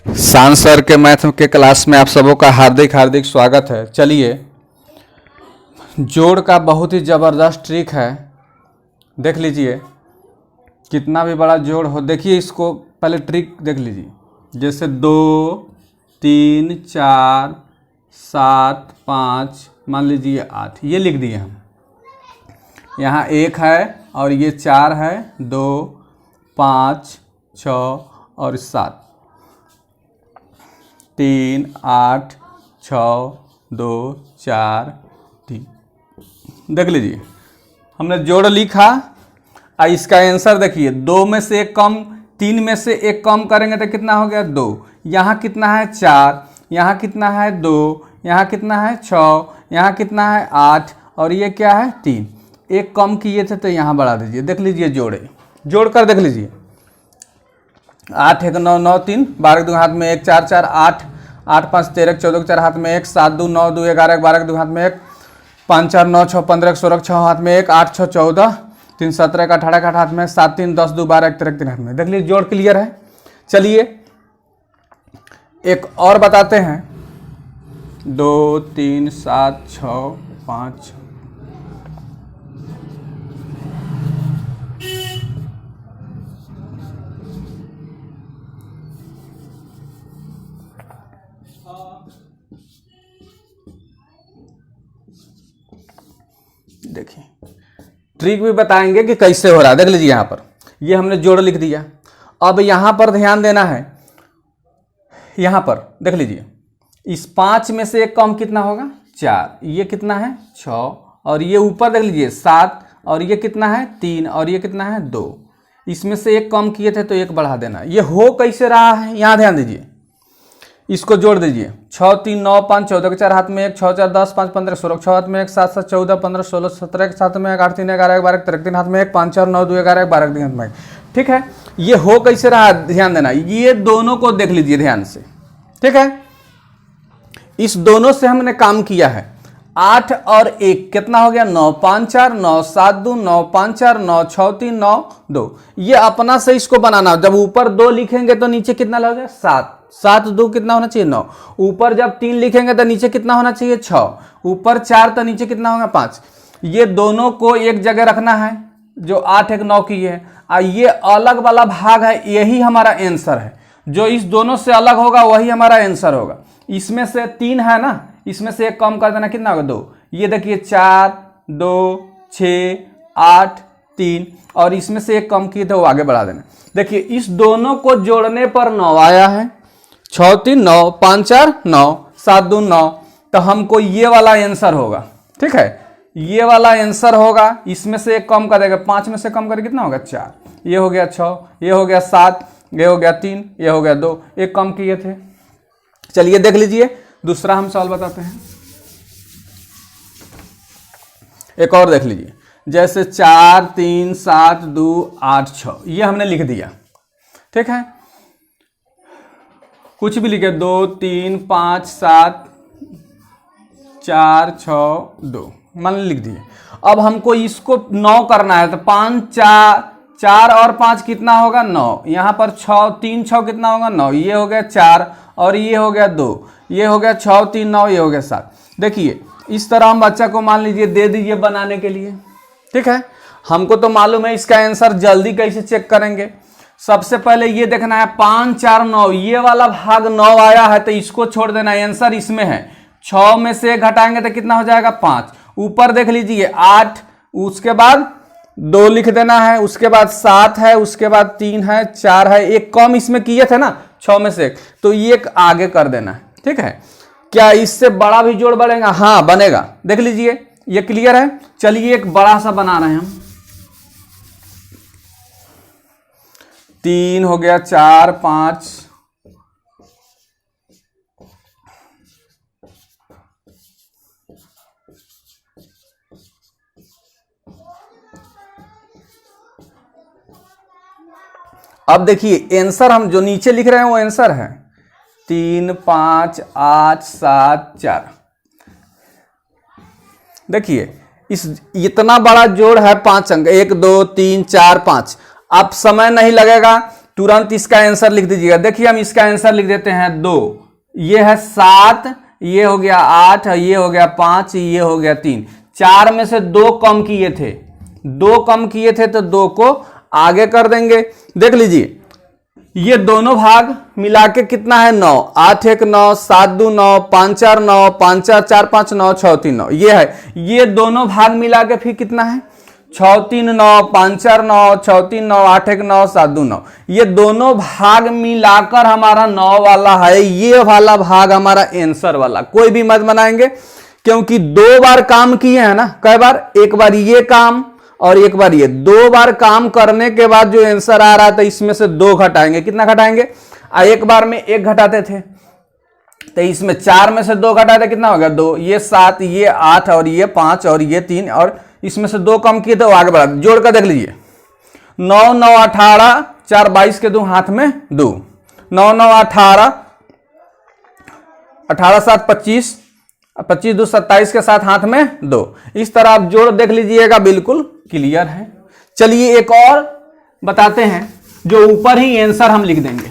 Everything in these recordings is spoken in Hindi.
शान सर के मैथ के क्लास में आप सबों का हार्दिक हार्दिक स्वागत है। चलिए, जोड़ का बहुत ही ज़बरदस्त ट्रिक है, देख लीजिए। कितना भी बड़ा जोड़ हो, देखिए इसको पहले ट्रिक देख लीजिए। जैसे 2, 3, 4, 7, 5, मान लीजिए 8, ये लिख दिए हम। यहाँ 1 है और ये 4 है, 2, 5, 6 और 7, 3, 8, 6, 2, 4, 3। देख लीजिए, हमने जोड़ लिखा। इसका आंसर देखिए, 2 में से 1 कम, 3 में से 1 कम करेंगे तो कितना हो गया 2। यहाँ कितना है 4, यहाँ कितना है 2, यहाँ कितना है 6, यहाँ कितना है 8 और ये क्या है 3। 1 कम किए थे तो यहाँ बढ़ा दीजिए। देख लीजिए जोड़ कर देख लीजिए। 8 1 9 9 3, 12 2 हाथ में 1, 4 4 8, 8 5 13 14 4 हाथ में 1, 7 2 9 2 11 12 2 हाथ में 1, 5 4 9 6 15 16 6 हाथ में 1, 8 6 14 3 17 18 8 हाथ में 7 3 10 2 12 1 13 3 हाथ में। देख लीजिए जोड़ क्लियर है। चलिए एक और बताते हैं। 2 3 7 6 5, देखिए ट्रिक भी बताएंगे कि कैसे हो रहा है। देख लीजिए, यहाँ पर ये हमने जोड़ लिख दिया। अब यहाँ पर ध्यान देना है। यहाँ पर देख लीजिए, इस 5 में से 1 कम कितना होगा 4, ये कितना है 6 और ये ऊपर देख लीजिए 7 और ये कितना है 3 और ये कितना है 2। इसमें से 1 कम किए थे तो 1 बढ़ा देना। ये हो कैसे रहा है, यहाँ ध्यान दीजिए। इसको जोड़ दीजिए। 6 3 9 5 14 के 4 हाथ में 1, 6 4 10 5 15 16 6 हाथ में 1, 7 7 14 15 16 17 के 7 में 1, 8 3 11 12 13 3 हाथ में 1, 5 4 9 2 11 12 3 हाथ में 1। ठीक है, ये हो कैसे रहा ध्यान देना। ये दोनों को देख लीजिए ध्यान से। ठीक है, इस दोनों से हमने काम किया है। 8 और 1 कितना हो गया 9 5 4 9 7 2 9 5 4 9 6 3 9 2। ये अपना से इसको बनाना। जब ऊपर 2 लिखेंगे तो नीचे कितना लगेगा 7, 7 2 कितना होना चाहिए 9। ऊपर जब 3 लिखेंगे तो नीचे कितना होना चाहिए 6, ऊपर 4 तो नीचे कितना होगा 5। ये दोनों को एक जगह रखना है, जो 8 1 9 की है। ये अलग वाला भाग है, यही हमारा आंसर है। जो इस दोनों से अलग होगा वही हमारा आंसर होगा। इसमें से 3 है ना, इसमें से 1 कम कर देना, कितना होगा 2। ये देखिए 4 2 6 8 3 और इसमें से 1 कम किए थे वो आगे बढ़ा देना। देखिए इस दोनों को जोड़ने पर 9 आया है। 6 3 9 5 4 9 7 2 9, तो हमको ये वाला आंसर होगा। ठीक है, ये वाला आंसर होगा। इसमें से 1 कम कर देगा, 5 में से कम कर कितना होगा 4, ये हो गया 6, ये हो गया 7, ये हो गया 3, ये हो गया 2, 1 कम किए थे। चलिए देख लीजिए, दूसरा हम सवाल बताते हैं। एक और देख लीजिए। जैसे 4 3 7 2 8 6, ये हमने लिख दिया। ठीक है, कुछ भी लिखे 2 3 5 7 4 6 2 मान लिख दिए। अब हमको इसको 9 करना है, तो 5 4 और 5 कितना होगा 9। यहाँ पर 6 3 6 कितना होगा 9, ये हो गया 4 और ये हो गया 2, ये हो गया 6 3 9, ये हो गया 7। देखिए इस तरह हम बच्चा को मान लीजिए दे दीजिए बनाने के लिए। ठीक है, हमको तो मालूम है इसका आंसर। जल्दी कैसे चेक करेंगे, सबसे पहले ये देखना है 5 4 9, ये वाला भाग 9 आया है तो इसको छोड़ देना, आंसर इसमें है। 6 में से घटाएंगे तो कितना हो जाएगा 5। ऊपर देख लीजिए 8, उसके बाद 2 लिख देना है, उसके बाद 7 है, उसके बाद 3 है, 4 है, 1 कम इसमें किए थे ना 6 में से, तो ये आगे कर देना है। ठीक है, क्या इससे बड़ा भी जोड़ बढ़ेगा? हाँ बनेगा। देख लीजिए ये क्लियर है। चलिए एक बड़ा सा बना रहे हैं हम। 3 हो गया 4 5, अब देखिए आंसर हम जो नीचे लिख रहे हैं वो आंसर है 3 5 8 7 4। देखिए इस इतना बड़ा जोड़ है 5 अंक, 1 2 3 4 5। अब समय नहीं लगेगा, तुरंत इसका आंसर लिख दीजिएगा। देखिए हम इसका आंसर लिख देते हैं 2, ये है 7, ये हो गया 8, ये हो गया 5, ये हो गया 3। 4 में से 2 कम किए थे, 2 कम किए थे तो 2 को आगे कर देंगे। देख लीजिए ये दोनों भाग मिला के कितना है 9, 8 1 9, 7 2 9, 5 4 9, 5 4 4 5 9, 6 3 9, ये है। ये दोनों भाग मिला के फिर कितना है 6 3 9, 5 4 9, 6 3 9, 8 1 9, 7 2 9। ये दोनों भाग मिलाकर हमारा 9 वाला है। ये वाला भाग हमारा आंसर वाला, कोई भी मत बनाएंगे क्योंकि 2 बार काम किए हैं ना। कई बार, एक बार ये काम और एक बार ये, 2 बार काम करने के बाद जो आंसर आ रहा था इसमें से 2 घटाएंगे। कितना घटाएंगे? एक बार में 1 घटाते थे तो इसमें 4 में से 2 घटाते कितना हो गया 2, ये 7, ये 8 और ये 5 और ये 3 और इसमें से 2 कम किए तो आगे बढ़ा। जोड़ कर देख लीजिए 9 9 18, 4 22 के 2 हाथ में 2, 9 9 18, 18 7 25, 25 2 27 के साथ हाथ में 2। इस तरह आप जोड़ देख लीजिएगा, बिल्कुल क्लियर है। चलिए एक और बताते हैं जो ऊपर ही आंसर हम लिख देंगे।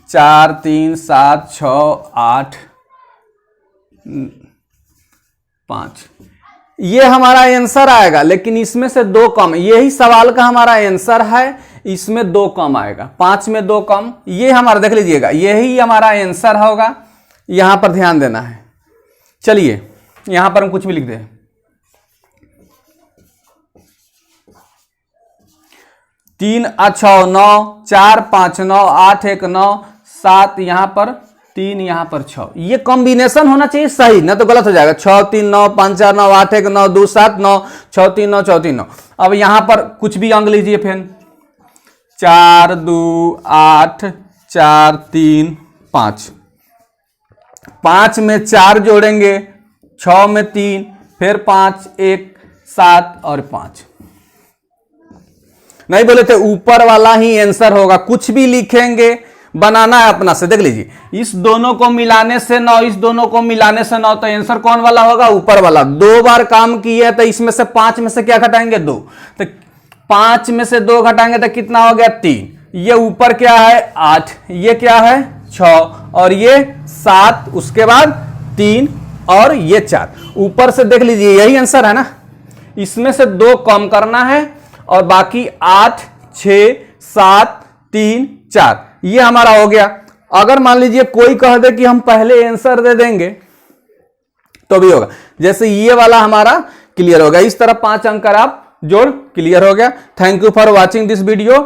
4 3 7 6 8 5, ये हमारा आंसर आएगा, लेकिन इसमें से 2 कम। यही सवाल का हमारा आंसर है, इसमें 2 कम आएगा, 5 में 2 कम। ये हमारा देख लीजिएगा, यही हमारा आंसर होगा। यहां पर ध्यान देना है। चलिए यहां पर हम कुछ भी लिख दें, 3 6 9, 4 5 9, 8 1 9, 7 यहां पर 3, यहां पर 6। ये कॉम्बिनेशन होना चाहिए सही, ना तो गलत हो जाएगा। 6 3 9, 5 4 9, 8 1 9, 2 7 9, 6 3 9, 6 3 9। अब यहां पर कुछ भी अंक लीजिए फिर, 4 2 8, 4 3 5, 5 में 4 जोड़ेंगे, 6 में 3, फिर 5 1 7 और 5। नहीं बोले थे ऊपर वाला ही आंसर होगा, कुछ भी लिखेंगे, बनाना है अपना से। देख लीजिए इस दोनों को मिलाने से 9, इस दोनों को मिलाने से 9, तो आंसर कौन वाला होगा? ऊपर वाला। 2 बार काम किया तो इसमें से 5 में से क्या घटाएंगे? 2। तो 5 में से 2 घटाएंगे तो कितना हो गया? 3। ये ऊपर क्या है? 8, ये क्या है? 6 और ये 7, उसके बाद 3 और ये 4। ऊपर से देख लीजिए यही आंसर है ना। इसमें से 2 कम करना है और बाकी 8 6 7 3 4 ये हमारा हो गया। अगर मान लीजिए कोई कह दे कि हम पहले आंसर दे देंगे तो भी होगा। जैसे ये वाला हमारा क्लियर हो गया। इस तरह 5 अंक आप जोड़, क्लियर हो गया। Thank you for watching this video.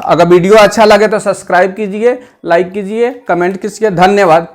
अगर वीडियो अच्छा लगे तो सब्सक्राइब कीजिए, लाइक कीजिए, कमेंट कीजिए। धन्यवाद।